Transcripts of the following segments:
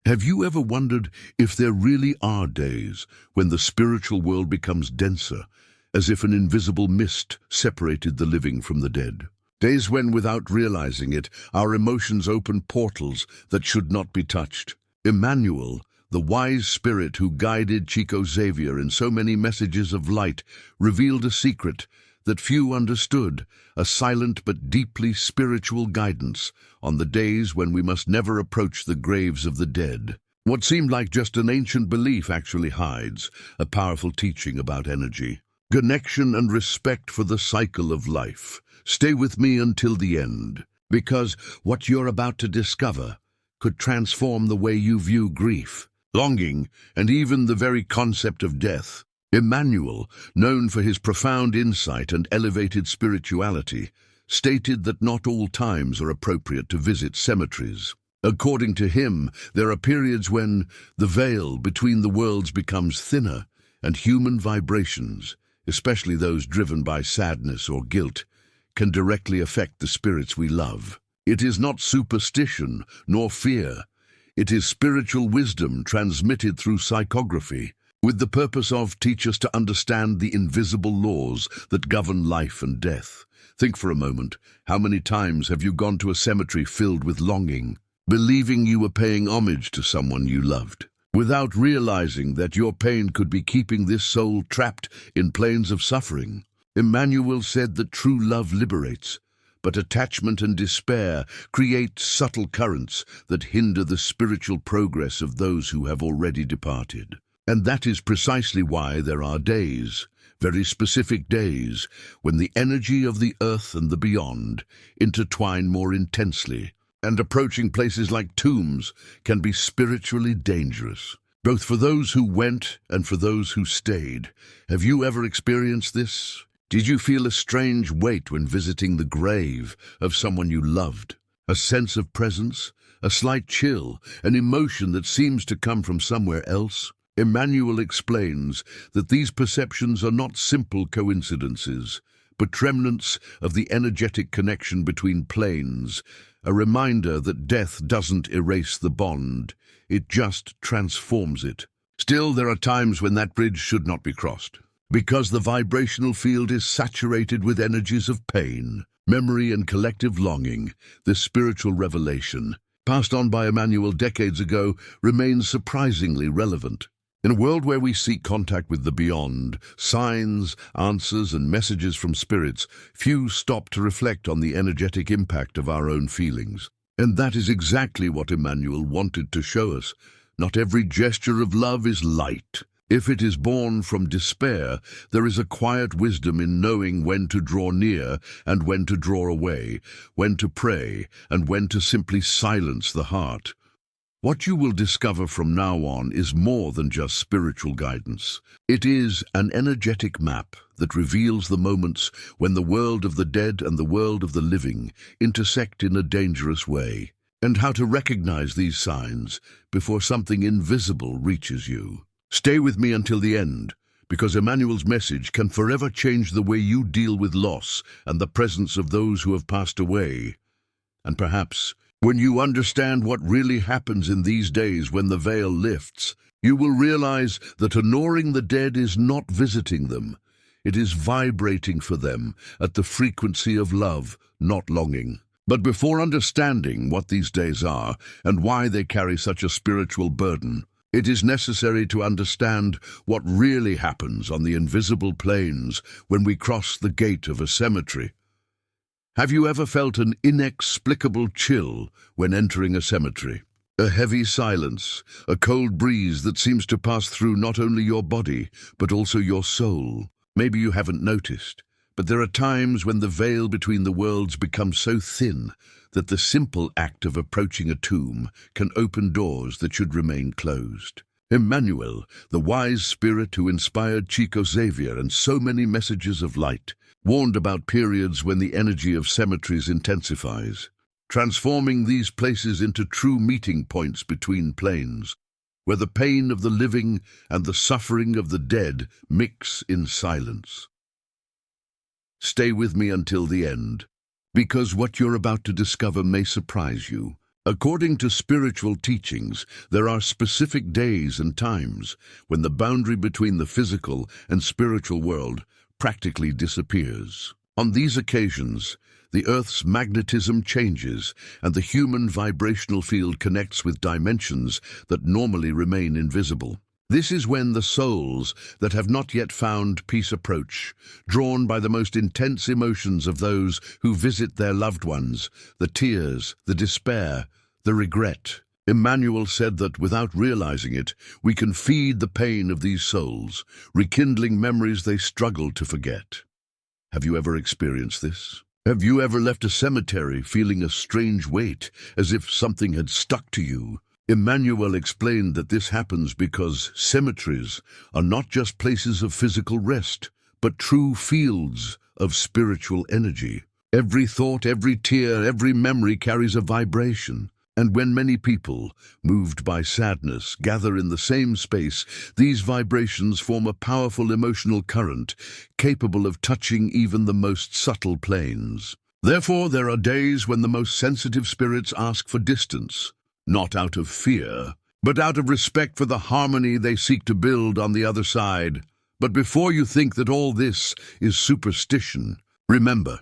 Have you ever wondered if there really are days when the spiritual world becomes denser, as if an invisible mist separated the living from the dead? Days when, without realizing it, our emotions open portals that should not be touched. Emmanuel, the wise spirit who guided Chico Xavier in so many messages of light, revealed a secret that few understood, a silent but deeply spiritual guidance on the days when we must never approach the graves of the dead. What seemed like just an ancient belief actually hides a powerful teaching about energy, connection, and respect for the cycle of life. Stay with me until the end, because what you're about to discover could transform the way you view grief, longing, and even the very concept of death. Emmanuel, known for his profound insight and elevated spirituality, stated that not all times are appropriate to visit cemeteries. According to him, there are periods when the veil between the worlds becomes thinner, and human vibrations, especially those driven by sadness or guilt, can directly affect the spirits we love. It is not superstition nor fear. It is spiritual wisdom transmitted through psychography, with the purpose of teach us to understand the invisible laws that govern life and death. Think for a moment, how many times have you gone to a cemetery filled with longing, believing you were paying homage to someone you loved, without realizing that your pain could be keeping this soul trapped in planes of suffering? Emmanuel said that true love liberates, but attachment and despair create subtle currents that hinder the spiritual progress of those who have already departed. And that is precisely why there are days, very specific days, when the energy of the earth and the beyond intertwine more intensely, and approaching places like tombs can be spiritually dangerous, both for those who went and for those who stayed. Have you ever experienced this? Did you feel a strange weight when visiting the grave of someone you loved? A sense of presence, a slight chill, an emotion that seems to come from somewhere else? Emmanuel explains that these perceptions are not simple coincidences, but remnants of the energetic connection between planes, a reminder that death doesn't erase the bond, it just transforms it. Still, there are times when that bridge should not be crossed, because the vibrational field is saturated with energies of pain, memory, and collective longing. This spiritual revelation, passed on by Emmanuel decades ago, remains surprisingly relevant. In a world where we seek contact with the beyond, signs, answers, and messages from spirits, few stop to reflect on the energetic impact of our own feelings. And that is exactly what Emmanuel wanted to show us. Not every gesture of love is light. If it is born from despair, there is a quiet wisdom in knowing when to draw near and when to draw away, when to pray and when to simply silence the heart. What you will discover from now on is more than just spiritual guidance. It is an energetic map that reveals the moments when the world of the dead and the world of the living intersect in a dangerous way, and how to recognize these signs before something invisible reaches you. Stay with me until the end, because Emmanuel's message can forever change the way you deal with loss and the presence of those who have passed away. And perhaps, when you understand what really happens in these days when the veil lifts, you will realize that honoring the dead is not visiting them. It is vibrating for them at the frequency of love, not longing. But before understanding what these days are and why they carry such a spiritual burden, it is necessary to understand what really happens on the invisible planes when we cross the gate of a cemetery. Have you ever felt an inexplicable chill when entering a cemetery? A heavy silence, a cold breeze that seems to pass through not only your body, but also your soul. Maybe you haven't noticed, but there are times when the veil between the worlds becomes so thin that the simple act of approaching a tomb can open doors that should remain closed. Emmanuel, the wise spirit who inspired Chico Xavier and so many messages of light, warned about periods when the energy of cemeteries intensifies, transforming these places into true meeting points between planes, where the pain of the living and the suffering of the dead mix in silence. Stay with me until the end, because what you're about to discover may surprise you. According to spiritual teachings, there are specific days and times when the boundary between the physical and spiritual world practically disappears. On these occasions, the Earth's magnetism changes and the human vibrational field connects with dimensions that normally remain invisible. This is when the souls that have not yet found peace approach, drawn by the most intense emotions of those who visit their loved ones, the tears, the despair, the regret. Emmanuel said that without realizing it, we can feed the pain of these souls, rekindling memories they struggle to forget. Have you ever experienced this? Have you ever left a cemetery feeling a strange weight, as if something had stuck to you? Emmanuel explained that this happens because cemeteries are not just places of physical rest, but true fields of spiritual energy. Every thought, every tear, every memory carries a vibration. And when many people, moved by sadness, gather in the same space, these vibrations form a powerful emotional current, capable of touching even the most subtle planes. Therefore, there are days when the most sensitive spirits ask for distance, not out of fear, but out of respect for the harmony they seek to build on the other side. But before you think that all this is superstition, remember,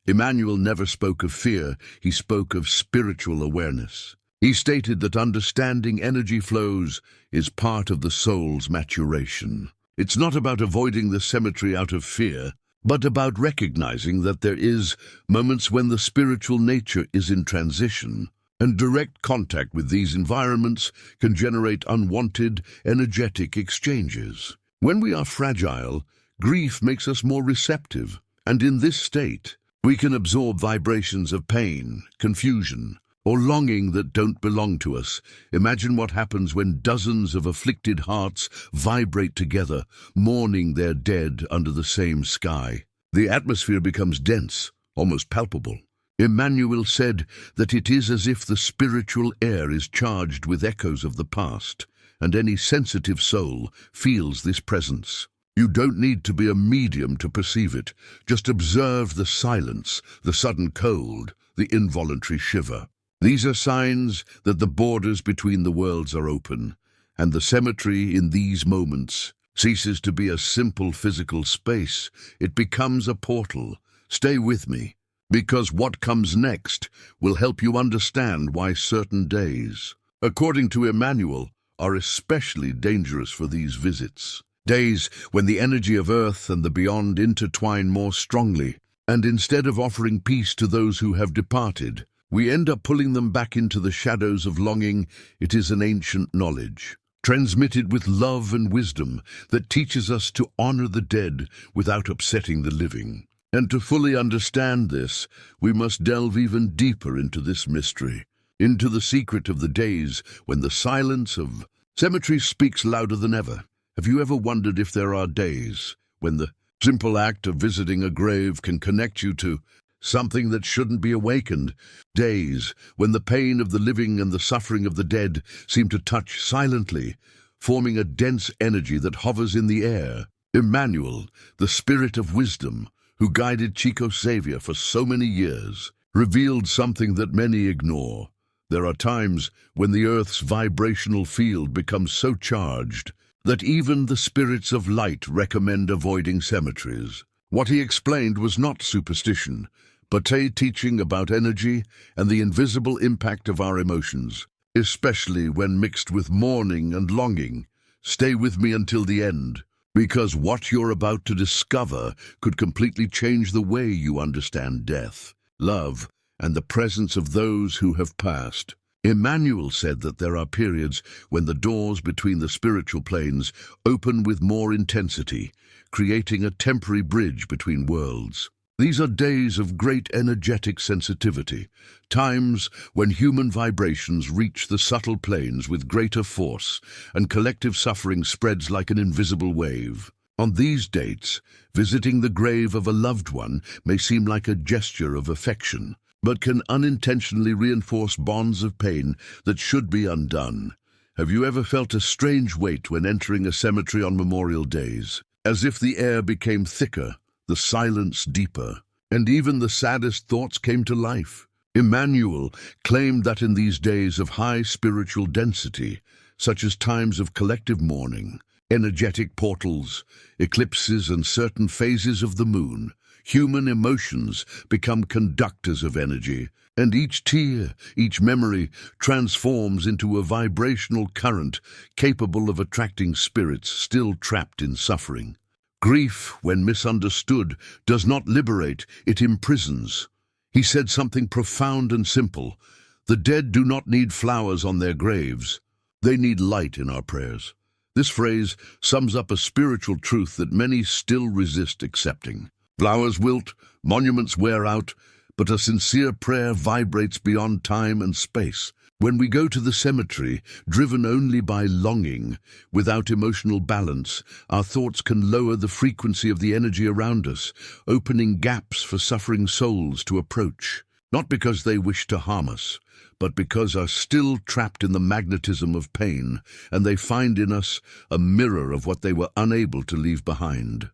Emmanuel never spoke of fear, he spoke of spiritual awareness. He stated that understanding energy flows is part of the soul's maturation. It's not about avoiding the cemetery out of fear, but about recognizing that there is moments when the spiritual nature is in transition, and direct contact with these environments can generate unwanted, energetic exchanges. When we are fragile, grief makes us more receptive, and in this state, we can absorb vibrations of pain, confusion, or longing that don't belong to us. Imagine what happens when dozens of afflicted hearts vibrate together, mourning their dead under the same sky. The atmosphere becomes dense, almost palpable. Emmanuel said that it is as if the spiritual air is charged with echoes of the past, and any sensitive soul feels this presence. You don't need to be a medium to perceive it. Just observe the silence, the sudden cold, the involuntary shiver. These are signs that the borders between the worlds are open, and the cemetery in these moments ceases to be a simple physical space. It becomes a portal. Stay with me, because what comes next will help you understand why certain days, according to Emmanuel, are especially dangerous for these visits. Days when the energy of Earth and the beyond intertwine more strongly, and instead of offering peace to those who have departed, we end up pulling them back into the shadows of longing. It is an ancient knowledge, transmitted with love and wisdom, that teaches us to honor the dead without upsetting the living. And to fully understand this, we must delve even deeper into this mystery, into the secret of the days when the silence of cemeteries speaks louder than ever. Have you ever wondered if there are days when the simple act of visiting a grave can connect you to something that shouldn't be awakened? Days when the pain of the living and the suffering of the dead seem to touch silently, forming a dense energy that hovers in the air. Emmanuel, the spirit of wisdom, who guided Chico Xavier for so many years, revealed something that many ignore. There are times when the Earth's vibrational field becomes so charged that even the spirits of light recommend avoiding cemeteries. What he explained was not superstition, but a teaching about energy and the invisible impact of our emotions, especially when mixed with mourning and longing. Stay with me until the end, because what you're about to discover could completely change the way you understand death, love, and the presence of those who have passed. Emmanuel said that there are periods when the doors between the spiritual planes open with more intensity, creating a temporary bridge between worlds. These are days of great energetic sensitivity, times when human vibrations reach the subtle planes with greater force, and collective suffering spreads like an invisible wave. On these dates, visiting the grave of a loved one may seem like a gesture of affection, but can unintentionally reinforce bonds of pain that should be undone. Have you ever felt a strange weight when entering a cemetery on Memorial Days, as if the air became thicker, the silence deeper, and even the saddest thoughts came to life? Emmanuel claimed that in these days of high spiritual density, such as times of collective mourning, energetic portals, eclipses, and certain phases of the moon, human emotions become conductors of energy, and each tear, each memory transforms into a vibrational current capable of attracting spirits still trapped in suffering. Grief, when misunderstood, does not liberate, it imprisons. He said something profound and simple. The dead do not need flowers on their graves. They need light in our prayers. This phrase sums up a spiritual truth that many still resist accepting. Flowers wilt, monuments wear out, but a sincere prayer vibrates beyond time and space. When we go to the cemetery, driven only by longing, without emotional balance, our thoughts can lower the frequency of the energy around us, opening gaps for suffering souls to approach, not because they wish to harm us, but because are still trapped in the magnetism of pain, and they find in us a mirror of what they were unable to leave behind.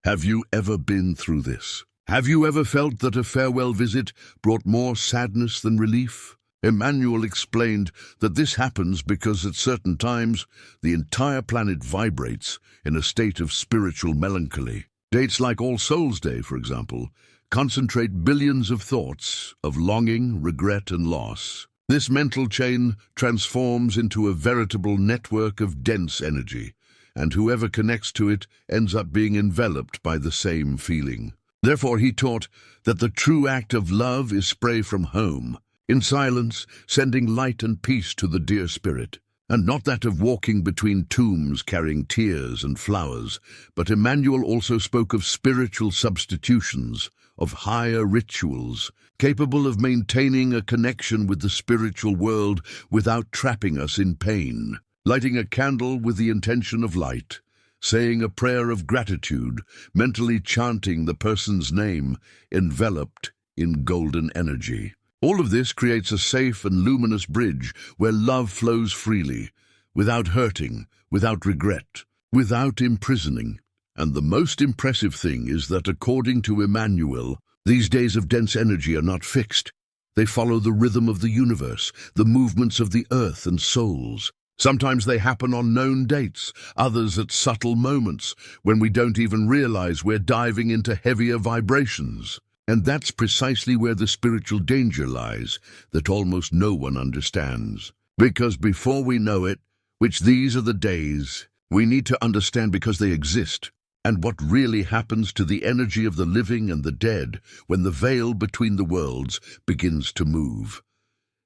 Have you ever been through this? Have you ever felt that a farewell visit brought more sadness than relief? Emmanuel explained that this happens because at certain times the entire planet vibrates in a state of spiritual melancholy. Dates like All Souls' Day, for example, concentrate billions of thoughts of longing, regret, and loss. This mental chain transforms into a veritable network of dense energy, and whoever connects to it ends up being enveloped by the same feeling. Therefore, he taught that the true act of love is spray from home, in silence, sending light and peace to the dear spirit, and not that of walking between tombs carrying tears and flowers. But Emmanuel also spoke of spiritual substitutions, of higher rituals, capable of maintaining a connection with the spiritual world without trapping us in pain. Lighting a candle with the intention of light, saying a prayer of gratitude, mentally chanting the person's name, enveloped in golden energy. All of this creates a safe and luminous bridge where love flows freely, without hurting, without regret, without imprisoning. And the most impressive thing is that according to Emmanuel, these days of dense energy are not fixed. They follow the rhythm of the universe, the movements of the earth and souls. Sometimes they happen on known dates, others at subtle moments, when we don't even realize we're diving into heavier vibrations. And that's precisely where the spiritual danger lies, that almost no one understands. Because before we know it, which these are the days, we need to understand because they exist, and what really happens to the energy of the living and the dead when the veil between the worlds begins to move.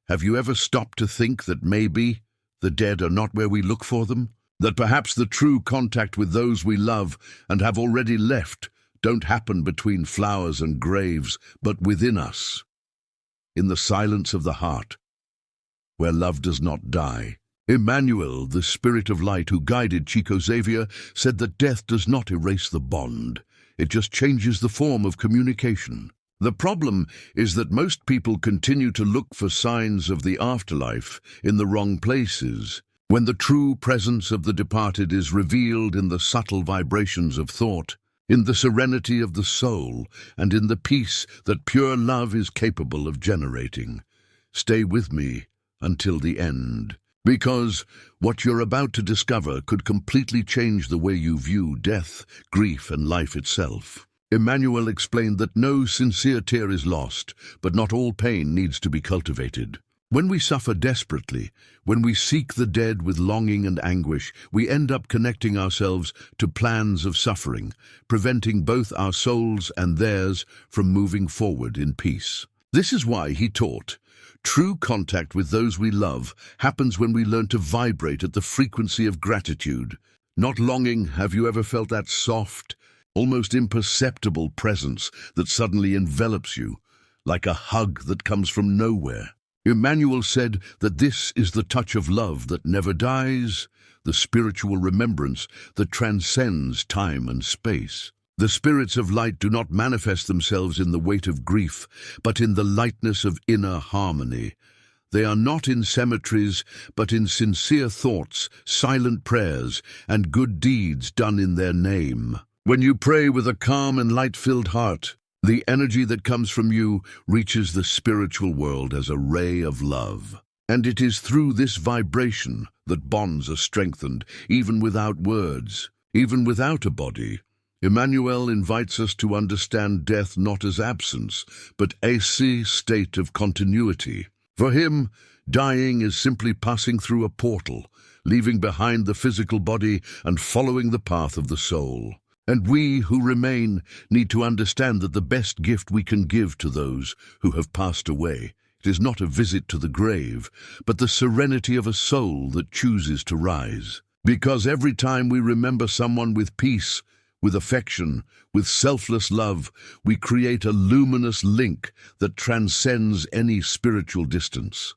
Have you ever stopped to think that maybe the dead are not where we look for them? That perhaps the true contact with those we love and have already left don't happen between flowers and graves, but within us, in the silence of the heart, where love does not die. Emmanuel, the spirit of light who guided Chico Xavier, said that death does not erase the bond. It just changes the form of communication. The problem is that most people continue to look for signs of the afterlife in the wrong places, when the true presence of the departed is revealed in the subtle vibrations of thought, in the serenity of the soul, and in the peace that pure love is capable of generating. Stay with me until the end, because what you're about to discover could completely change the way you view death, grief, and life itself. Emmanuel explained that no sincere tear is lost, but not all pain needs to be cultivated. When we suffer desperately, when we seek the dead with longing and anguish, we end up connecting ourselves to plans of suffering, preventing both our souls and theirs from moving forward in peace. This is why he taught, true contact with those we love happens when we learn to vibrate at the frequency of gratitude. Not longing. Have you ever felt that soft, almost imperceptible presence that suddenly envelops you, like a hug that comes from nowhere? Emmanuel said that this is the touch of love that never dies, the spiritual remembrance that transcends time and space. The spirits of light do not manifest themselves in the weight of grief, but in the lightness of inner harmony. They are not in cemeteries, but in sincere thoughts, silent prayers, and good deeds done in their name. When you pray with a calm and light-filled heart, The energy that comes from you reaches the spiritual world as a ray of love. And it is through this vibration that bonds are strengthened, even without words, even without a body. Emmanuel invites us to understand death not as absence, but a state of continuity. For him, dying is simply passing through a portal, leaving behind the physical body and following the path of the soul. And we who remain need to understand that the best gift we can give to those who have passed away, it is not a visit to the grave, but the serenity of a soul that chooses to rise. Because every time we remember someone with peace, with affection, with selfless love, we create a luminous link that transcends any spiritual distance.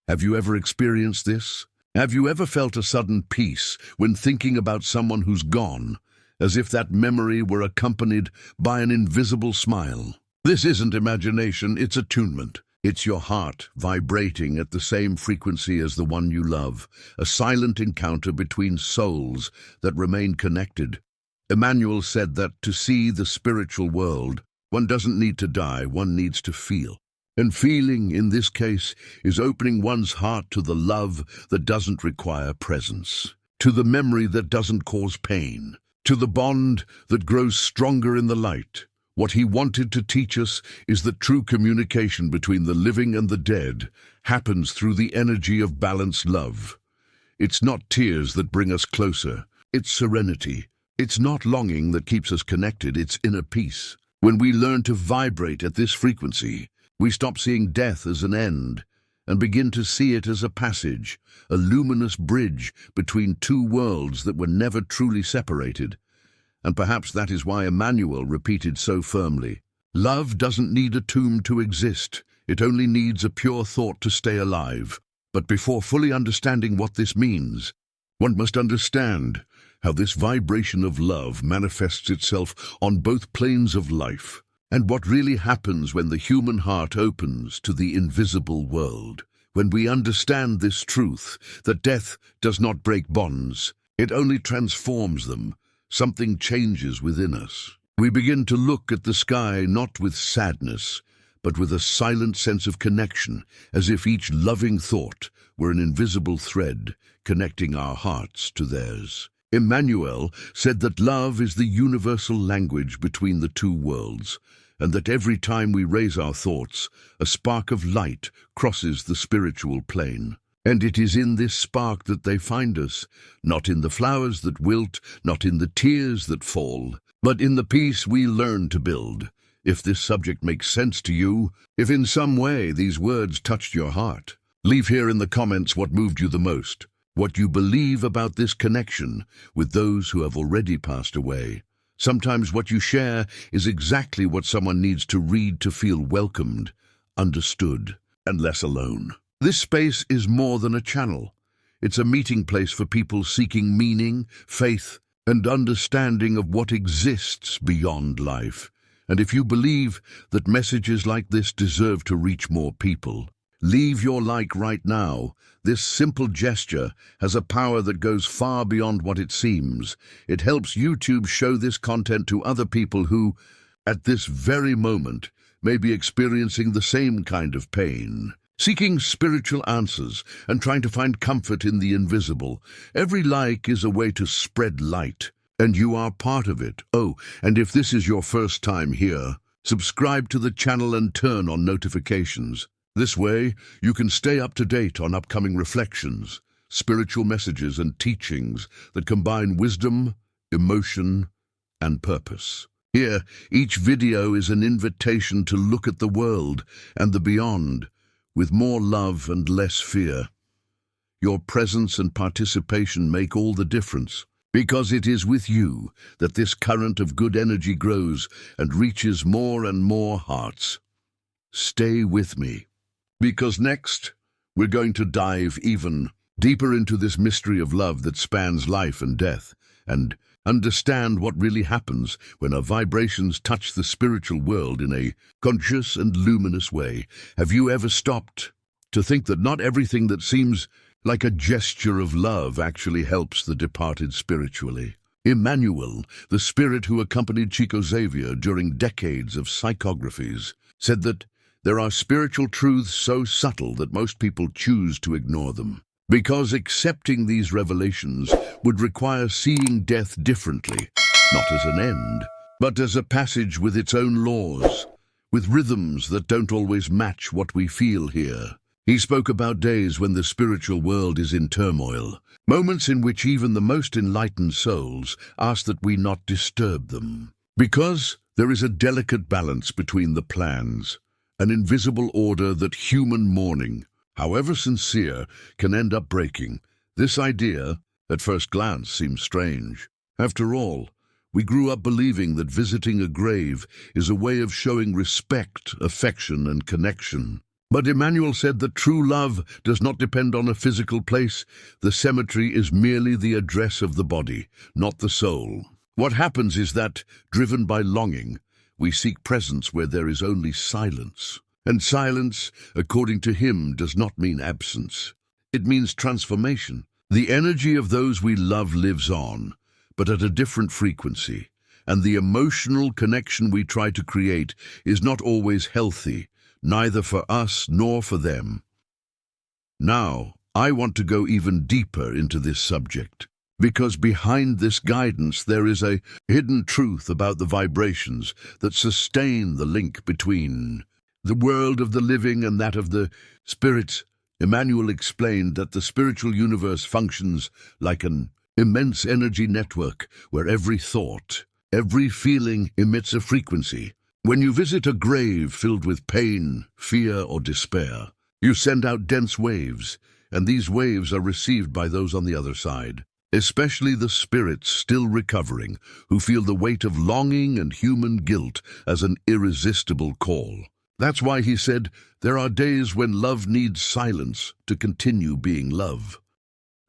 Have you ever experienced this? Have you ever felt a sudden peace when thinking about someone who's gone, as if that memory were accompanied by an invisible smile? This isn't imagination, it's attunement. It's your heart vibrating at the same frequency as the one you love, a silent encounter between souls that remain connected. Emmanuel said that to see the spiritual world, one doesn't need to die, one needs to feel. And feeling, in this case, is opening one's heart to the love that doesn't require presence, to the memory that doesn't cause pain, to the bond that grows stronger in the light. What he wanted to teach us is that true communication between the living and the dead happens through the energy of balanced love. It's not tears that bring us closer, it's serenity. It's not longing that keeps us connected, it's inner peace. When we learn to vibrate at this frequency, we stop seeing death as an end and begin to see it as a passage, a luminous bridge between two worlds that were never truly separated. And perhaps that is why Emmanuel repeated so firmly, "Love doesn't need a tomb to exist, it only needs a pure thought to stay alive." But before fully understanding what this means, one must understand how this vibration of love manifests itself on both planes of life, and what really happens when the human heart opens to the invisible world. When we understand this truth, that death does not break bonds, it only transforms them, something changes within us. We begin to look at the sky not with sadness, but with a silent sense of connection, as if each loving thought were an invisible thread connecting our hearts to theirs. Emmanuel said that love is the universal language between the two worlds, and that every time we raise our thoughts, a spark of light crosses the spiritual plane. And it is in this spark that they find us, not in the flowers that wilt, not in the tears that fall, but in the peace we learn to build. If this subject makes sense to you, if in some way these words touched your heart, leave here in the comments what moved you the most, what you believe about this connection with those who have already passed away. Sometimes what you share is exactly what someone needs to read to feel welcomed, understood, and less alone. This space is more than a channel. It's a meeting place for people seeking meaning, faith, and understanding of what exists beyond life. And if you believe that messages like this deserve to reach more people, leave your like right now. This simple gesture has a power that goes far beyond what it seems. It helps YouTube show this content to other people who, at this very moment, may be experiencing the same kind of pain, seeking spiritual answers and trying to find comfort in the invisible. Every like is a way to spread light, and you are part of it. Oh, and if this is your first time here, subscribe to the channel and turn on notifications. This way, you can stay up to date on upcoming reflections, spiritual messages and teachings that combine wisdom, emotion, and purpose. Here, each video is an invitation to look at the world and the beyond with more love and less fear. Your presence and participation make all the difference, because it is with you that this current of good energy grows and reaches more and more hearts. Stay with me, because next we're going to dive even deeper into this mystery of love that spans life and death, and understand what really happens when our vibrations touch the spiritual world in a conscious and luminous way. Have you ever stopped to think that not everything that seems like a gesture of love actually helps the departed spiritually? Emmanuel, the spirit who accompanied Chico Xavier during decades of psychographies, said that there are spiritual truths so subtle that most people choose to ignore them, because accepting these revelations would require seeing death differently, not as an end, but as a passage with its own laws, with rhythms that don't always match what we feel here. He spoke about days when the spiritual world is in turmoil, moments in which even the most enlightened souls ask that we not disturb them. Because there is a delicate balance between the plans, an invisible order that human mourning, however sincere, can end up breaking. This idea, at first glance, seems strange. After all, we grew up believing that visiting a grave is a way of showing respect, affection, and connection. But Emmanuel said that true love does not depend on a physical place. The cemetery is merely the address of the body, not the soul. What happens is that, driven by longing, we seek presence where there is only silence. And silence, according to him, does not mean absence. It means transformation. The energy of those we love lives on, but at a different frequency, and the emotional connection we try to create is not always healthy, neither for us nor for them. Now, I want to go even deeper into this subject, because behind this guidance there is a hidden truth about the vibrations that sustain the link between the world of the living and that of the spirits. Emmanuel explained that the spiritual universe functions like an immense energy network where every thought, every feeling emits a frequency. When you visit a grave filled with pain, fear, or despair, you send out dense waves, and these waves are received by those on the other side, especially the spirits still recovering, who feel the weight of longing and human guilt as an irresistible call. That's why he said, there are days when love needs silence to continue being love.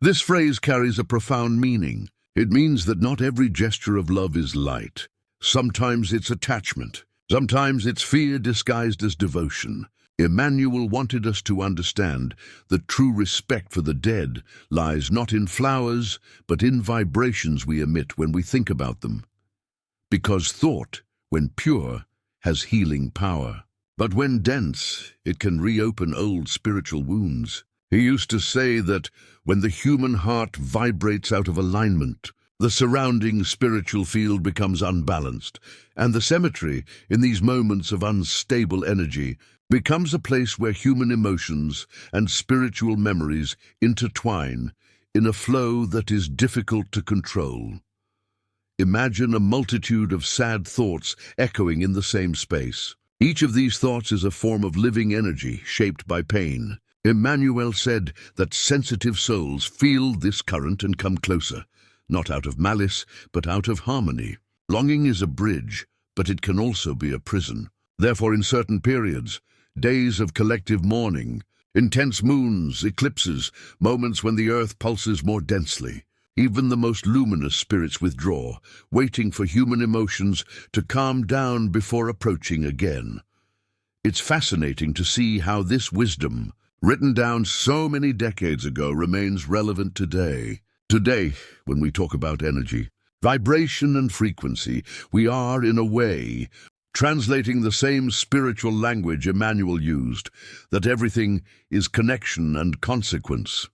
This phrase carries a profound meaning. It means that not every gesture of love is light. Sometimes it's attachment. Sometimes it's fear disguised as devotion. Emmanuel wanted us to understand that true respect for the dead lies not in flowers, but in vibrations we emit when we think about them. Because thought, when pure, has healing power. But when dense, it can reopen old spiritual wounds. He used to say that when the human heart vibrates out of alignment, the surrounding spiritual field becomes unbalanced, and the cemetery, in these moments of unstable energy, becomes a place where human emotions and spiritual memories intertwine in a flow that is difficult to control. Imagine a multitude of sad thoughts echoing in the same space. Each of these thoughts is a form of living energy shaped by pain. Emmanuel said that sensitive souls feel this current and come closer, not out of malice, but out of harmony. Longing is a bridge, but it can also be a prison. Therefore, in certain periods, days of collective mourning, intense moons, eclipses, moments when the earth pulses more densely, even the most luminous spirits withdraw, waiting for human emotions to calm down before approaching again. It's fascinating to see how this wisdom, written down so many decades ago, remains relevant today. Today, when we talk about energy, vibration and frequency, we are, in a way, translating the same spiritual language Emmanuel used, that everything is connection and consequence.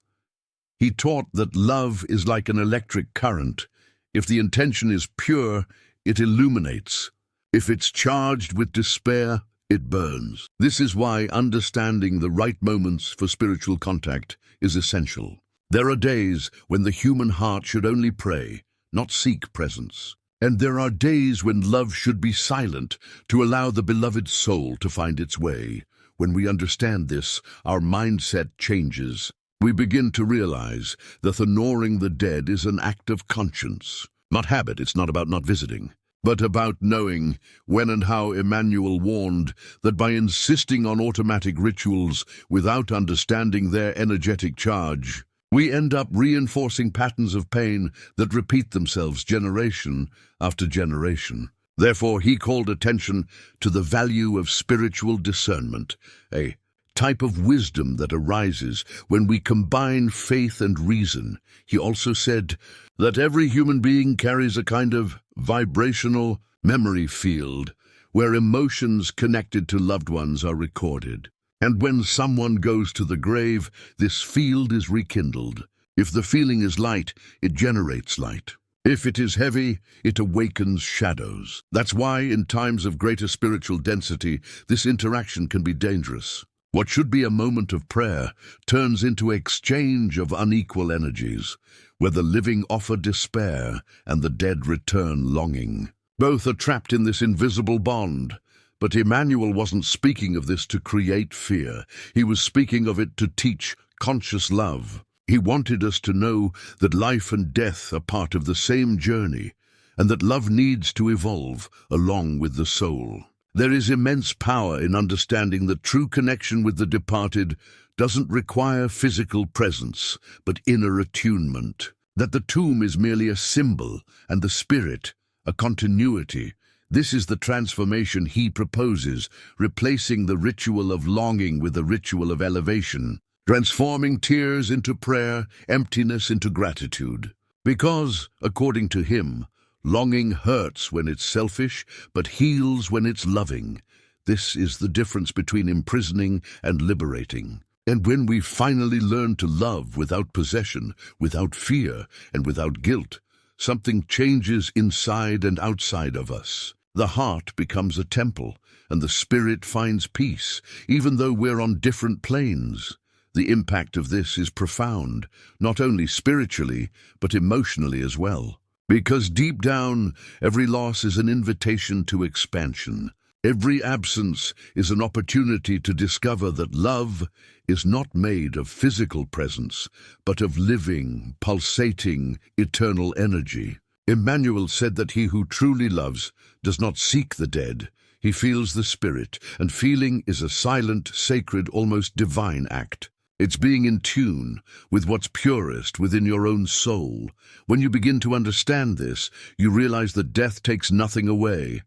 He taught that love is like an electric current. If the intention is pure, it illuminates. If it's charged with despair, it burns. This is why understanding the right moments for spiritual contact is essential. There are days when the human heart should only pray, not seek presence. And there are days when love should be silent to allow the beloved soul to find its way. When we understand this, our mindset changes. We begin to realize that honoring the dead is an act of conscience. Not habit, it's not about not visiting, but about knowing when and how Emmanuel warned that by insisting on automatic rituals without understanding their energetic charge, we end up reinforcing patterns of pain that repeat themselves generation after generation. Therefore, he called attention to the value of spiritual discernment, a type of wisdom that arises when we combine faith and reason. He also said that every human being carries a kind of vibrational memory field where emotions connected to loved ones are recorded. And when someone goes to the grave, this field is rekindled. If the feeling is light, it generates light. If it is heavy, it awakens shadows. That's why, in times of greater spiritual density, this interaction can be dangerous. What should be a moment of prayer turns into exchange of unequal energies, where the living offer despair and the dead return longing. Both are trapped in this invisible bond. But Emmanuel wasn't speaking of this to create fear. He was speaking of it to teach conscious love. He wanted us to know that life and death are part of the same journey, and that love needs to evolve along with the soul. There is immense power in understanding that true connection with the departed doesn't require physical presence, but inner attunement. That the tomb is merely a symbol, and the spirit, a continuity. This is the transformation he proposes, replacing the ritual of longing with the ritual of elevation, transforming tears into prayer, emptiness into gratitude. Because, according to him, longing hurts when it's selfish, but heals when it's loving. This is the difference between imprisoning and liberating. And when we finally learn to love without possession, without fear, and without guilt, something changes inside and outside of us. The heart becomes a temple, and the spirit finds peace, even though we're on different planes. The impact of this is profound, not only spiritually, but emotionally as well. Because deep down, every loss is an invitation to expansion. Every absence is an opportunity to discover that love is not made of physical presence, but of living, pulsating, eternal energy. Emmanuel said that he who truly loves does not seek the dead. He feels the spirit, and feeling is a silent, sacred, almost divine act. It's being in tune with what's purest within your own soul. When you begin to understand this, you realize that death takes nothing away.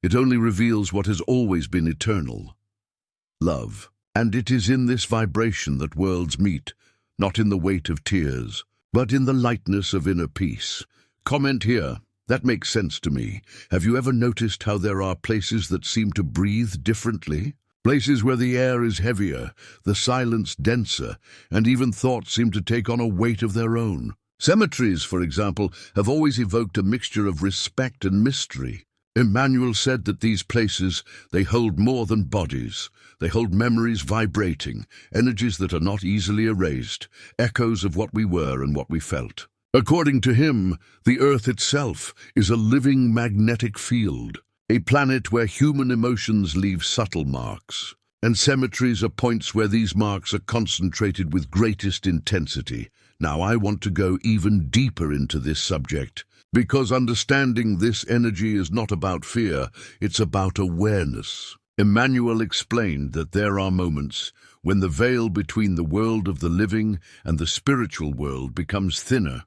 It only reveals what has always been eternal: love. And it is in this vibration that worlds meet, not in the weight of tears, but in the lightness of inner peace. Comment here. That makes sense to me. Have you ever noticed how there are places that seem to breathe differently? Places where the air is heavier, the silence denser, and even thoughts seem to take on a weight of their own. Cemeteries, for example, have always evoked a mixture of respect and mystery. Emmanuel said that these places, they hold more than bodies. They hold memories vibrating, energies that are not easily erased, echoes of what we were and what we felt. According to him, the earth itself is a living magnetic field, a planet where human emotions leave subtle marks. And cemeteries are points where these marks are concentrated with greatest intensity. Now I want to go even deeper into this subject, because understanding this energy is not about fear, it's about awareness. Emmanuel explained that there are moments when the veil between the world of the living and the spiritual world becomes thinner,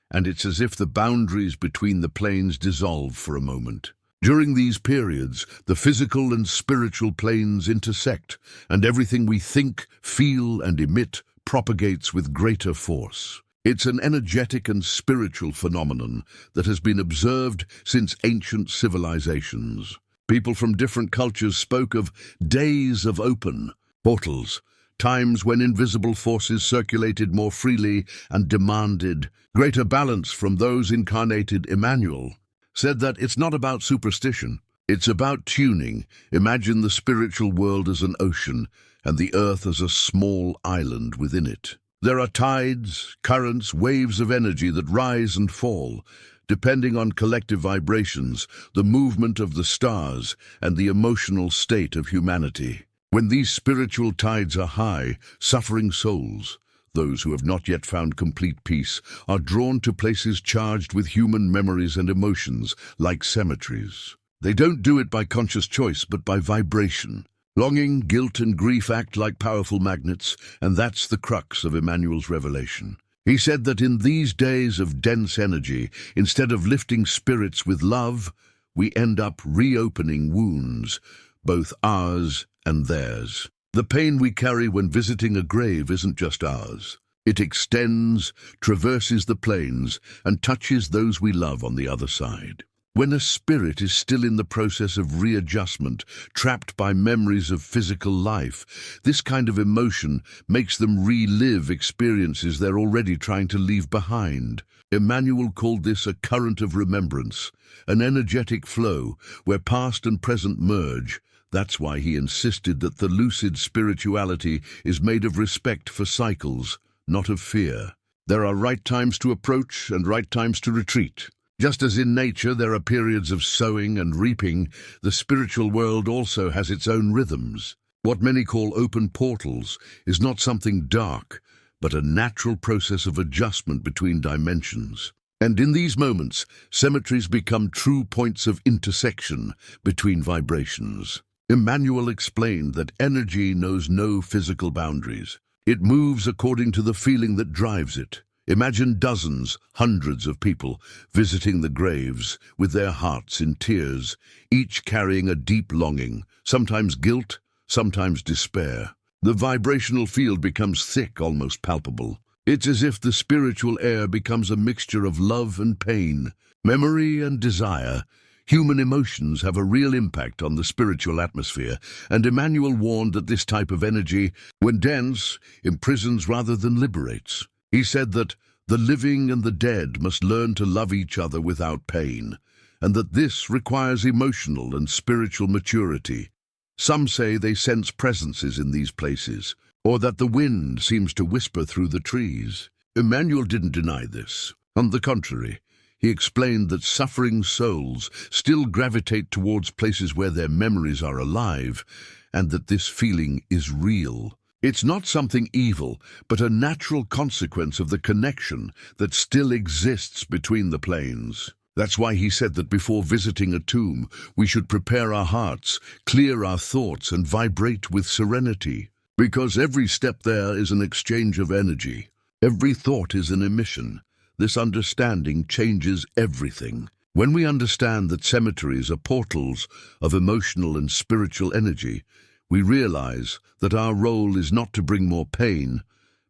and it's as if the boundaries between the planes dissolve for a moment. During these periods, the physical and spiritual planes intersect, and everything we think, feel, and emit propagates with greater force. It's an energetic and spiritual phenomenon that has been observed since ancient civilizations. People from different cultures spoke of days of open portals, times when invisible forces circulated more freely and demanded greater balance from those incarnated. Emmanuel said that it's not about superstition, it's about tuning. Imagine the spiritual world as an ocean and the earth as a small island within it. There are tides, currents, waves of energy that rise and fall, depending on collective vibrations, the movement of the stars, and the emotional state of humanity. When these spiritual tides are high, suffering souls, those who have not yet found complete peace, are drawn to places charged with human memories and emotions, like cemeteries. They don't do it by conscious choice, but by vibration. Longing, guilt, and grief act like powerful magnets, and that's the crux of Emmanuel's revelation. He said that in these days of dense energy, instead of lifting spirits with love, we end up reopening wounds, both ours and theirs. The pain we carry when visiting a grave isn't just ours. It extends, traverses the planes, and touches those we love on the other side. When a spirit is still in the process of readjustment, trapped by memories of physical life, this kind of emotion makes them relive experiences they're already trying to leave behind. Emmanuel called this a current of remembrance, an energetic flow where past and present merge. That's why he insisted that the lucid spirituality is made of respect for cycles, not of fear. There are right times to approach and right times to retreat. Just as in nature there are periods of sowing and reaping, the spiritual world also has its own rhythms. What many call open portals is not something dark, but a natural process of adjustment between dimensions. And in these moments, cemeteries become true points of intersection between vibrations. Emmanuel explained that energy knows no physical boundaries. It moves according to the feeling that drives it. Imagine dozens, hundreds of people visiting the graves with their hearts in tears, each carrying a deep longing, sometimes guilt, sometimes despair. The vibrational field becomes thick, almost palpable. It's as if the spiritual air becomes a mixture of love and pain, memory and desire. Human emotions have a real impact on the spiritual atmosphere, and Emmanuel warned that this type of energy, when dense, imprisons rather than liberates. He said that the living and the dead must learn to love each other without pain, and that this requires emotional and spiritual maturity. Some say they sense presences in these places, or that the wind seems to whisper through the trees. Emmanuel didn't deny this. On the contrary, he explained that suffering souls still gravitate towards places where their memories are alive, and that this feeling is real. It's not something evil, but a natural consequence of the connection that still exists between the planes. That's why he said that before visiting a tomb, we should prepare our hearts, clear our thoughts, and vibrate with serenity. Because every step there is an exchange of energy. Every thought is an emission. This understanding changes everything. When we understand that cemeteries are portals of emotional and spiritual energy, we realize that our role is not to bring more pain,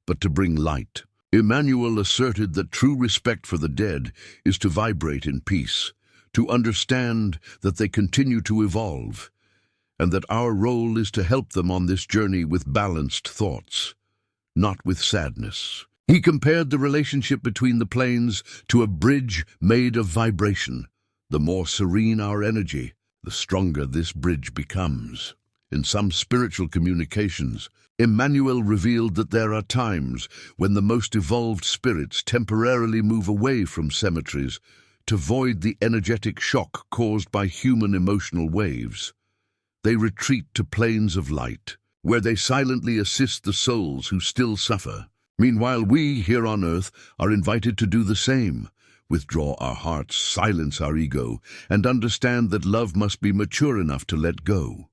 but to bring light. Emmanuel asserted that true respect for the dead is to vibrate in peace, to understand that they continue to evolve, and that our role is to help them on this journey with balanced thoughts, not with sadness. He compared the relationship between the planes to a bridge made of vibration. The more serene our energy, the stronger this bridge becomes. In some spiritual communications, Emmanuel revealed that there are times when the most evolved spirits temporarily move away from cemeteries to avoid the energetic shock caused by human emotional waves. They retreat to planes of light, where they silently assist the souls who still suffer. Meanwhile, we here on earth are invited to do the same. Withdraw our hearts, silence our ego, and understand that love must be mature enough to let go.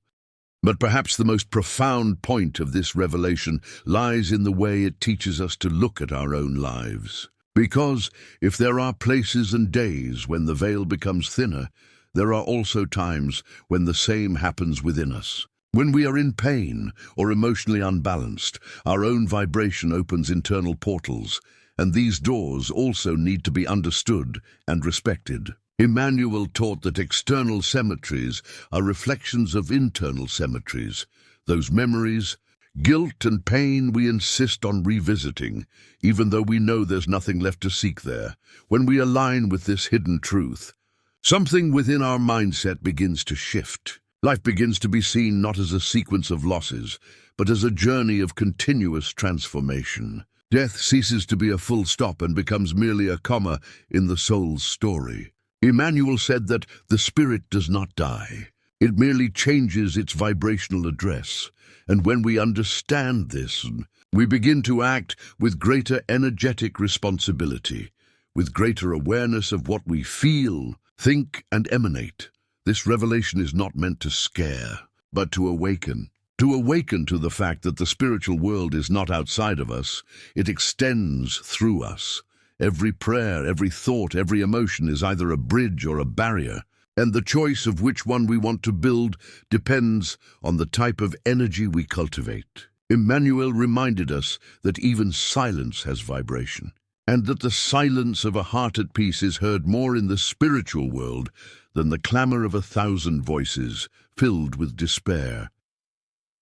But perhaps the most profound point of this revelation lies in the way it teaches us to look at our own lives. Because if there are places and days when the veil becomes thinner, there are also times when the same happens within us. When we are in pain or emotionally unbalanced, our own vibration opens internal portals, and these doors also need to be understood and respected. Emmanuel taught that external cemeteries are reflections of internal cemeteries, those memories, guilt and pain we insist on revisiting, even though we know there's nothing left to seek there. When we align with this hidden truth, something within our mindset begins to shift. Life begins to be seen not as a sequence of losses, but as a journey of continuous transformation. Death ceases to be a full stop and becomes merely a comma in the soul's story. Emmanuel said that the spirit does not die. It merely changes its vibrational address. And when we understand this, we begin to act with greater energetic responsibility, with greater awareness of what we feel, think, and emanate. This revelation is not meant to scare, but to awaken. To awaken to the fact that the spiritual world is not outside of us, it extends through us. Every prayer, every thought, every emotion is either a bridge or a barrier. And the choice of which one we want to build depends on the type of energy we cultivate. Emmanuel reminded us that even silence has vibration, and that the silence of a heart at peace is heard more in the spiritual world than the clamor of 1,000 voices filled with despair.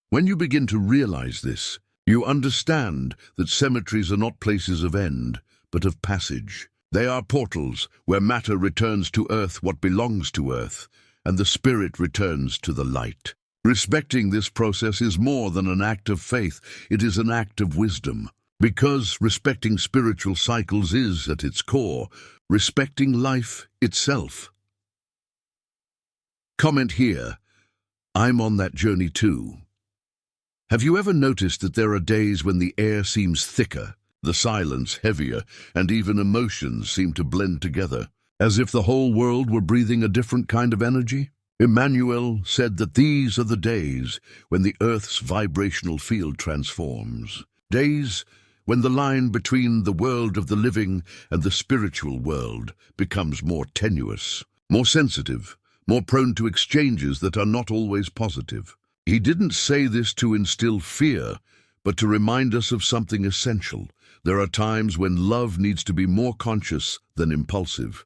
When you begin to realize this, you understand that cemeteries are not places of end, but of passage. They are portals where matter returns to earth what belongs to earth, and the spirit returns to the light. Respecting this process is more than an act of faith, it is an act of wisdom. Because respecting spiritual cycles is, at its core, respecting life itself. Comment here, I'm on that journey too. Have you ever noticed that there are days when the air seems thicker, the silence heavier, and even emotions seem to blend together, as if the whole world were breathing a different kind of energy? Emmanuel said that these are the days when the Earth's vibrational field transforms. Days when the line between the world of the living and the spiritual world becomes more tenuous, more sensitive, more prone to exchanges that are not always positive. He didn't say this to instill fear, but to remind us of something essential. There are times when love needs to be more conscious than impulsive.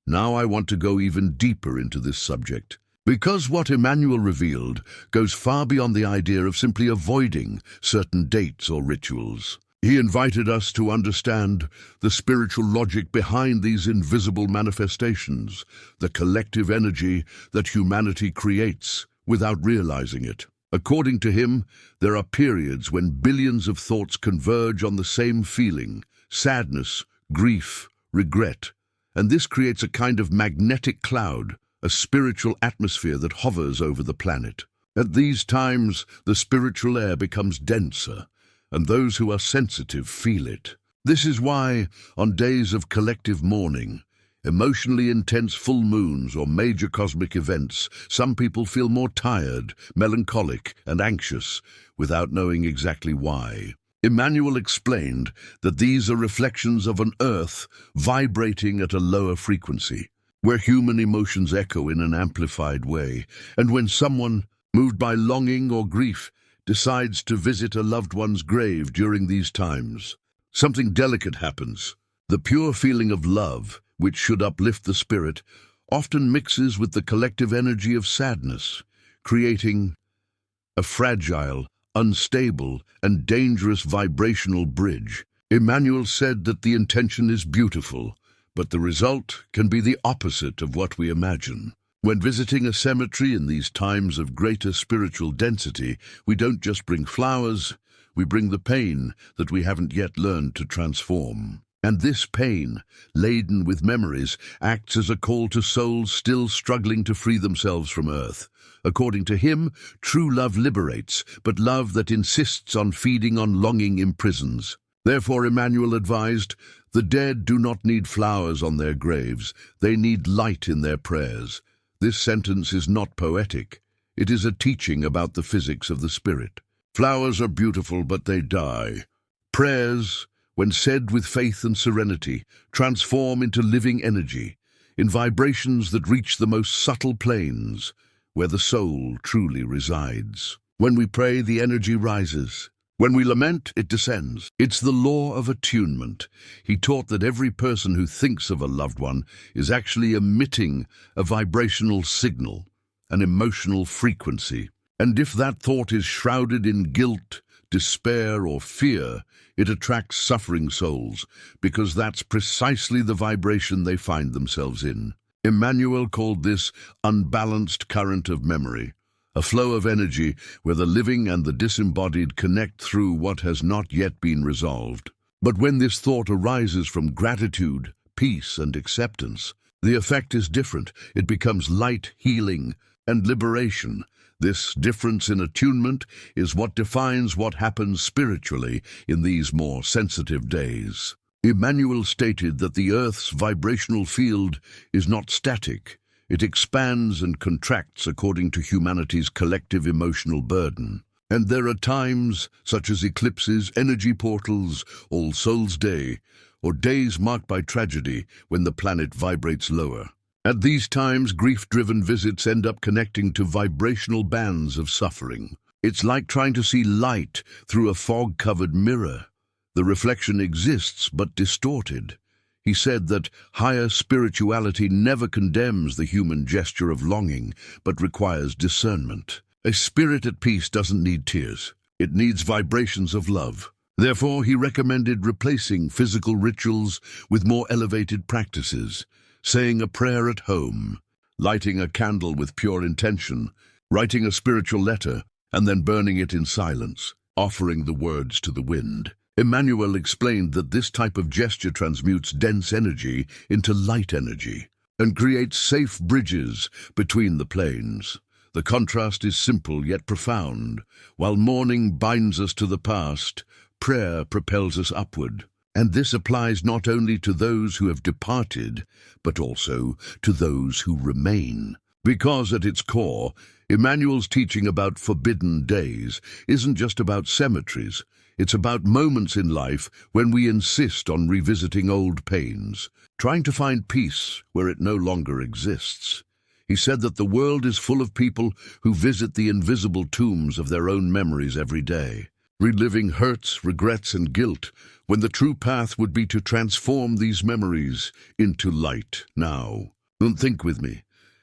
Now I want to go even deeper into this subject, because what Emmanuel revealed goes far beyond the idea of simply avoiding certain dates or rituals. He invited us to understand the spiritual logic behind these invisible manifestations, the collective energy that humanity creates without realizing it. According to him, there are periods when billions of thoughts converge on the same feeling: sadness, grief, regret. And this creates a kind of magnetic cloud, a spiritual atmosphere that hovers over the planet. At these times, the spiritual air becomes denser, and those who are sensitive feel it. This is why, on days of collective mourning, emotionally intense full moons or major cosmic events, some people feel more tired, melancholic, and anxious, without knowing exactly why. Emmanuel explained that these are reflections of an earth vibrating at a lower frequency, where human emotions echo in an amplified way, and when someone, moved by longing or grief, decides to visit a loved one's grave during these times, something delicate happens. The pure feeling of love, which should uplift the spirit, often mixes with the collective energy of sadness, creating a fragile, unstable, and dangerous vibrational bridge. Emmanuel said that the intention is beautiful, but the result can be the opposite of what we imagine. When visiting a cemetery in these times of greater spiritual density, we don't just bring flowers, we bring the pain that we haven't yet learned to transform. And this pain, laden with memories, acts as a call to souls still struggling to free themselves from earth. According to him, true love liberates, but love that insists on feeding on longing imprisons. Therefore, Emmanuel advised, the dead do not need flowers on their graves, they need light in their prayers. This sentence is not poetic. It is a teaching about the physics of the spirit. Flowers are beautiful, but they die. Prayers, when said with faith and serenity, transform into living energy, in vibrations that reach the most subtle planes, where the soul truly resides. When we pray, the energy rises. When we lament, it descends. It's the law of attunement. He taught that every person who thinks of a loved one is actually emitting a vibrational signal, an emotional frequency. And if that thought is shrouded in guilt, despair, or fear, it attracts suffering souls, because that's precisely the vibration they find themselves in. Emmanuel called this unbalanced current of memory, a flow of energy where the living and the disembodied connect through what has not yet been resolved. But when this thought arises from gratitude, peace, and acceptance, the effect is different. It becomes light, healing, and liberation. This difference in attunement is what defines what happens spiritually in these more sensitive days. Emmanuel stated that the Earth's vibrational field is not static. It expands and contracts according to humanity's collective emotional burden. And there are times, such as eclipses, energy portals, All Souls' Day, or days marked by tragedy when the planet vibrates lower. At these times, grief-driven visits end up connecting to vibrational bands of suffering. It's like trying to see light through a fog-covered mirror. The reflection exists, but distorted. He said that higher spirituality never condemns the human gesture of longing, but requires discernment. A spirit at peace doesn't need tears. It needs vibrations of love. Therefore, he recommended replacing physical rituals with more elevated practices, saying a prayer at home, lighting a candle with pure intention, writing a spiritual letter, and then burning it in silence, offering the words to the wind. Emmanuel explained that this type of gesture transmutes dense energy into light energy and creates safe bridges between the planes. The contrast is simple yet profound. While mourning binds us to the past, prayer propels us upward. And this applies not only to those who have departed, but also to those who remain. Because at its core, Emmanuel's teaching about forbidden days isn't just about cemeteries. It's about moments in life when we insist on revisiting old pains, trying to find peace where it no longer exists. He said that the world is full of people who visit the invisible tombs of their own memories every day, reliving hurts, regrets, and guilt, when the true path would be to transform these memories into light now. Don't think with me.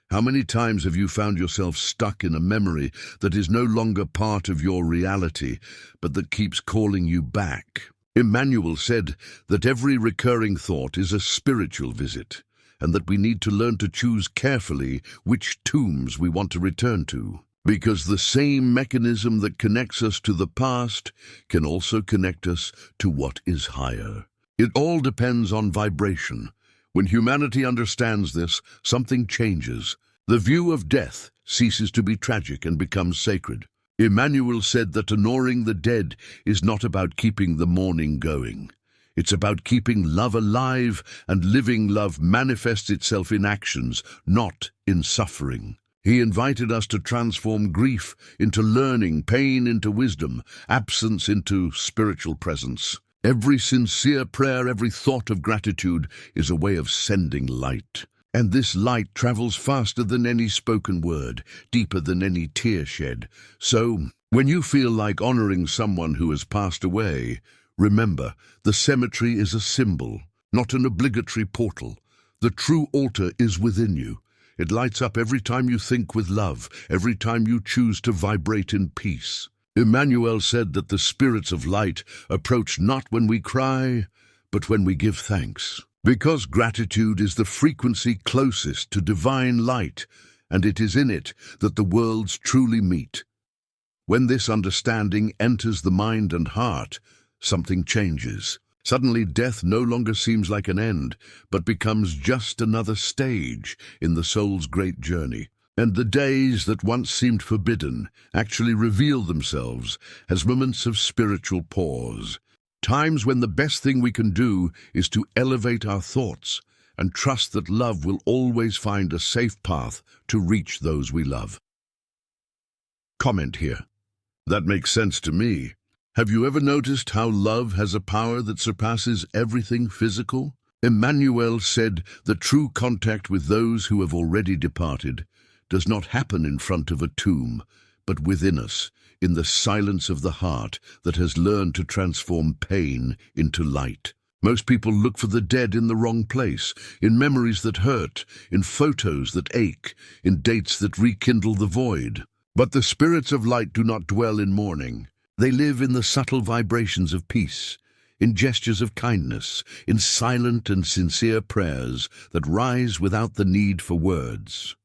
How many times have you found yourself stuck in a memory that is no longer part of your reality, but that keeps calling you back? Emmanuel said that every recurring thought is a spiritual visit, and that we need to learn to choose carefully which tombs we want to return to. Because the same mechanism that connects us to the past can also connect us to what is higher. It all depends on vibration. When humanity understands this, something changes. The view of death ceases to be tragic and becomes sacred. Emmanuel said that honoring the dead is not about keeping the mourning going. It's about keeping love alive, and living love manifests itself in actions, not in suffering. He invited us to transform grief into learning, pain into wisdom, absence into spiritual presence. Every sincere prayer, every thought of gratitude is a way of sending light. And this light travels faster than any spoken word, deeper than any tear shed. So, when you feel like honoring someone who has passed away, remember, the cemetery is a symbol, not an obligatory portal. The true altar is within you. It lights up every time you think with love, every time you choose to vibrate in peace. Emmanuel said that the spirits of light approach not when we cry, but when we give thanks. Because gratitude is the frequency closest to divine light, and it is in it that the worlds truly meet. When this understanding enters the mind and heart, something changes. Suddenly, death no longer seems like an end, but becomes just another stage in the soul's great journey. And the days that once seemed forbidden actually reveal themselves as moments of spiritual pause. Times when the best thing we can do is to elevate our thoughts and trust that love will always find a safe path to reach those we love. Comment here. That makes sense to me. Have you ever noticed how love has a power that surpasses everything physical? Emmanuel said that true contact with those who have already departed does not happen in front of a tomb, but within us, in the silence of the heart that has learned to transform pain into light. Most people look for the dead in the wrong place, in memories that hurt, in photos that ache, in dates that rekindle the void. But the spirits of light do not dwell in mourning. They live in the subtle vibrations of peace, in gestures of kindness, in silent and sincere prayers that rise without the need for words.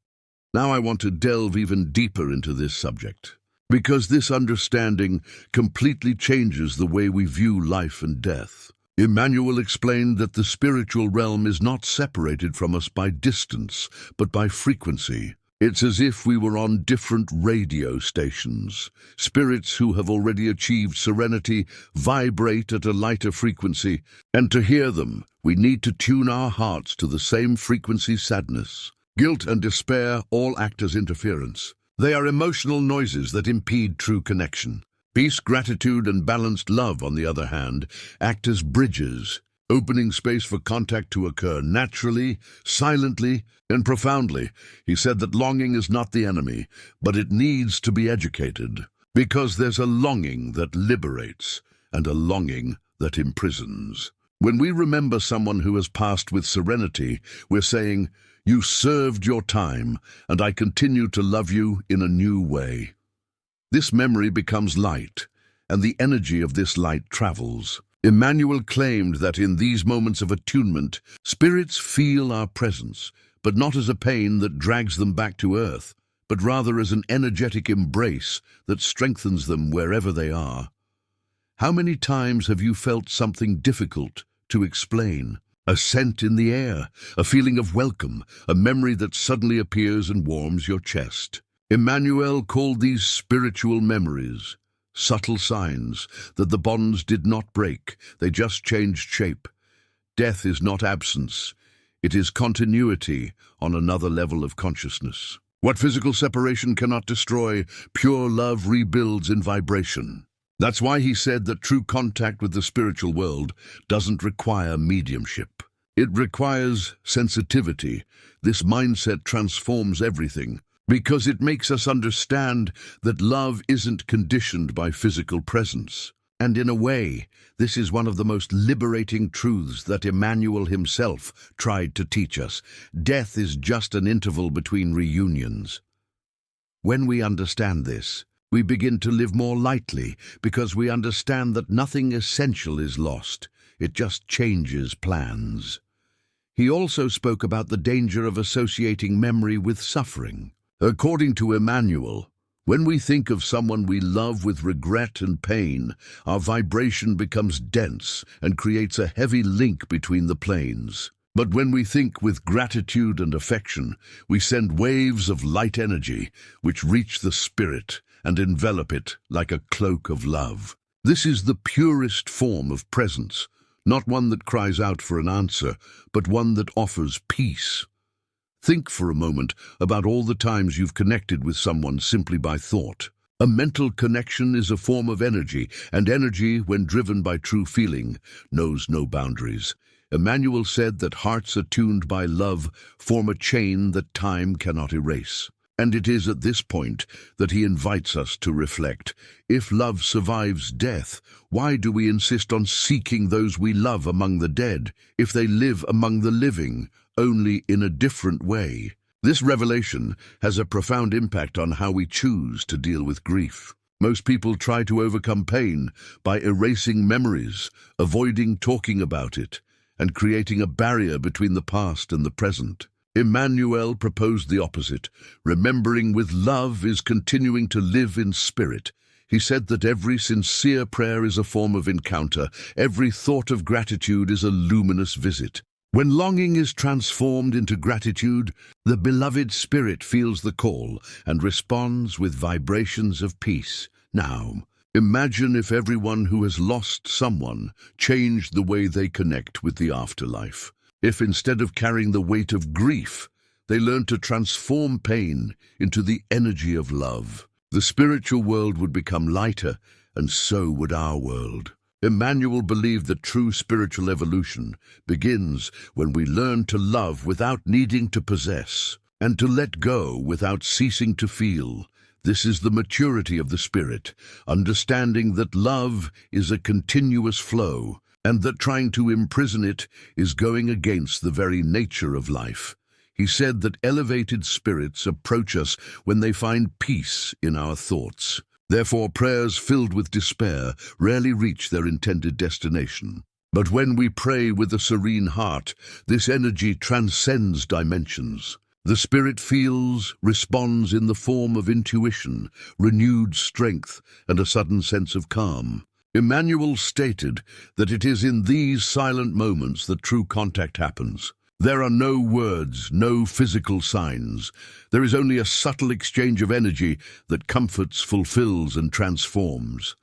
Now I want to delve even deeper into this subject, because this understanding completely changes the way we view life and death. Emmanuel explained that the spiritual realm is not separated from us by distance, but by frequency. It's as if we were on different radio stations. Spirits who have already achieved serenity vibrate at a lighter frequency, and to hear them, we need to tune our hearts to the same frequency. Sadness, guilt, and despair all act as interference. They are emotional noises that impede true connection. Peace, gratitude, and balanced love, on the other hand, act as bridges. opening space for contact to occur naturally, silently, and profoundly. He said that longing is not the enemy, but it needs to be educated, because there's a longing that liberates and a longing that imprisons. When we remember someone who has passed with serenity, we're saying, "You served your time, and I continue to love you in a new way." This memory becomes light, and the energy of this light travels. Emmanuel claimed that in these moments of attunement, spirits feel our presence, but not as a pain that drags them back to earth, but rather as an energetic embrace that strengthens them wherever they are. How many times have you felt something difficult to explain? A scent in the air, a feeling of welcome, a memory that suddenly appears and warms your chest. Emmanuel called these spiritual memories, subtle signs that the bonds did not break, they just changed shape. Death is not absence, it is continuity on another level of consciousness. What physical separation cannot destroy, pure love rebuilds in vibration. That's why he said that true contact with the spiritual world doesn't require mediumship. It requires sensitivity. This mindset transforms everything, because it makes us understand that love isn't conditioned by physical presence. And in a way, this is one of the most liberating truths that Emmanuel himself tried to teach us. Death is just an interval between reunions. When we understand this, we begin to live more lightly, because we understand that nothing essential is lost. It just changes plans. He also spoke about the danger of associating memory with suffering. According to Emmanuel, when we think of someone we love with regret and pain, our vibration becomes dense and creates a heavy link between the planes. But when we think with gratitude and affection, we send waves of light energy which reach the spirit and envelop it like a cloak of love. This is the purest form of presence, not one that cries out for an answer, but one that offers peace. Think for a moment about all the times you've connected with someone simply by thought. A mental connection is a form of energy, and energy, when driven by true feeling, knows no boundaries. Emmanuel said that hearts attuned by love form a chain that time cannot erase. And it is at this point that he invites us to reflect. If love survives death, why do we insist on seeking those we love among the dead, if they live among the living, only in a different way? This revelation has a profound impact on how we choose to deal with grief. Most people try to overcome pain by erasing memories, avoiding talking about it, and creating a barrier between the past and the present. Emmanuel proposed the opposite. Remembering with love is continuing to live in spirit. He said that every sincere prayer is a form of encounter. Every thought of gratitude is a luminous visit. When longing is transformed into gratitude, the beloved spirit feels the call and responds with vibrations of peace. Now, imagine if everyone who has lost someone changed the way they connect with the afterlife. If instead of carrying the weight of grief, they learned to transform pain into the energy of love, the spiritual world would become lighter, and so would our world. Emmanuel believed that true spiritual evolution begins when we learn to love without needing to possess, and to let go without ceasing to feel. This is the maturity of the spirit, understanding that love is a continuous flow, and that trying to imprison it is going against the very nature of life. He said that elevated spirits approach us when they find peace in our thoughts. Therefore, prayers filled with despair rarely reach their intended destination. But when we pray with a serene heart, this energy transcends dimensions. The spirit feels, responds in the form of intuition, renewed strength, and a sudden sense of calm. Emmanuel stated that it is in these silent moments that true contact happens. There are no words, no physical signs. There is only a subtle exchange of energy that comforts, fulfills, and transforms.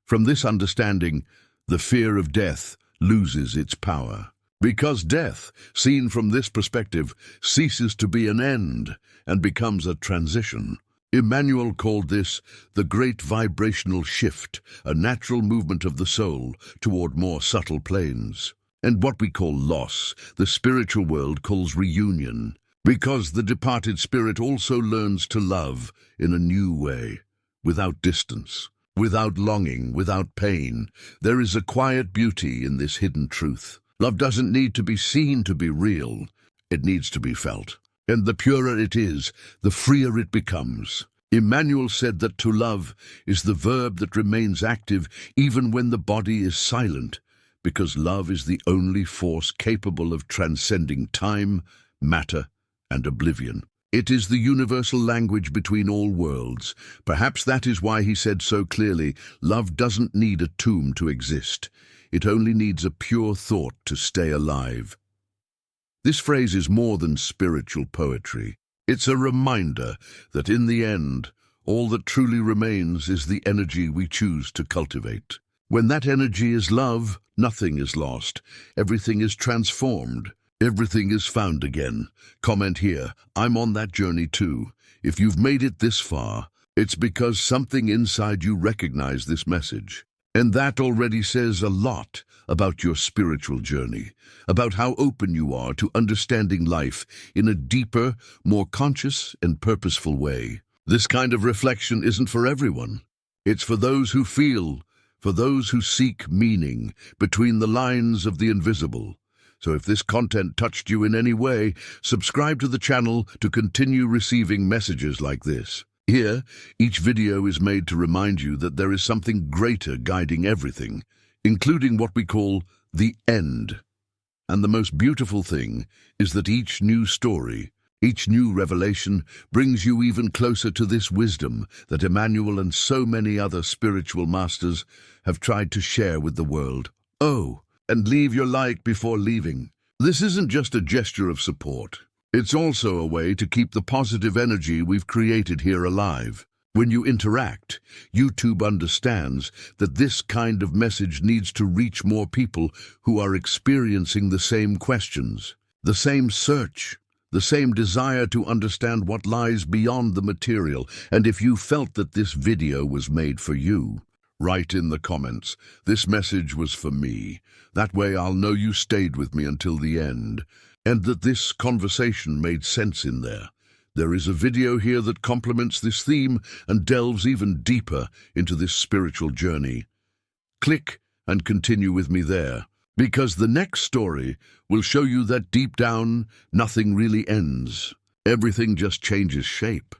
From this understanding, the fear of death loses its power. Because death, seen from this perspective, ceases to be an end and becomes a transition. Emmanuel called this the great vibrational shift, a natural movement of the soul toward more subtle planes. And what we call loss, the spiritual world calls reunion, because the departed spirit also learns to love in a new way, without distance, without longing, without pain. There is a quiet beauty in this hidden truth. Love doesn't need to be seen to be real. It needs to be felt. And the purer it is, the freer it becomes. Emmanuel said that to love is the verb that remains active even when the body is silent, because love is the only force capable of transcending time, matter, and oblivion. It is the universal language between all worlds. Perhaps that is why he said so clearly, love doesn't need a tomb to exist. It only needs a pure thought to stay alive. This phrase is more than spiritual poetry. It's a reminder that in the end, all that truly remains is the energy we choose to cultivate. When that energy is love, nothing is lost. Everything is transformed. Everything is found again. Comment here, I'm on that journey too. If you've made it this far, it's because something inside you recognized this message. And that already says a lot about your spiritual journey, about how open you are to understanding life in a deeper, more conscious and purposeful way. This kind of reflection isn't for everyone. It's for those who feel, for those who seek meaning between the lines of the invisible. So if this content touched you in any way, subscribe to the channel to continue receiving messages like this. Here, each video is made to remind you that there is something greater guiding everything, including what we call the end. And the most beautiful thing is that each new story, each new revelation brings you even closer to this wisdom that Emmanuel and so many other spiritual masters have tried to share with the world. Oh, and leave your like before leaving. This isn't just a gesture of support. It's also a way to keep the positive energy we've created here alive. When you interact, YouTube understands that this kind of message needs to reach more people who are experiencing the same questions, the same search, the same desire to understand what lies beyond the material. And if you felt that this video was made for you, write in the comments, "This message was for me." That way I'll know you stayed with me until the end, and that this conversation made sense in there. There is a video here that complements this theme and delves even deeper into this spiritual journey. Click and continue with me there, because the next story will show you that deep down, nothing really ends. Everything just changes shape.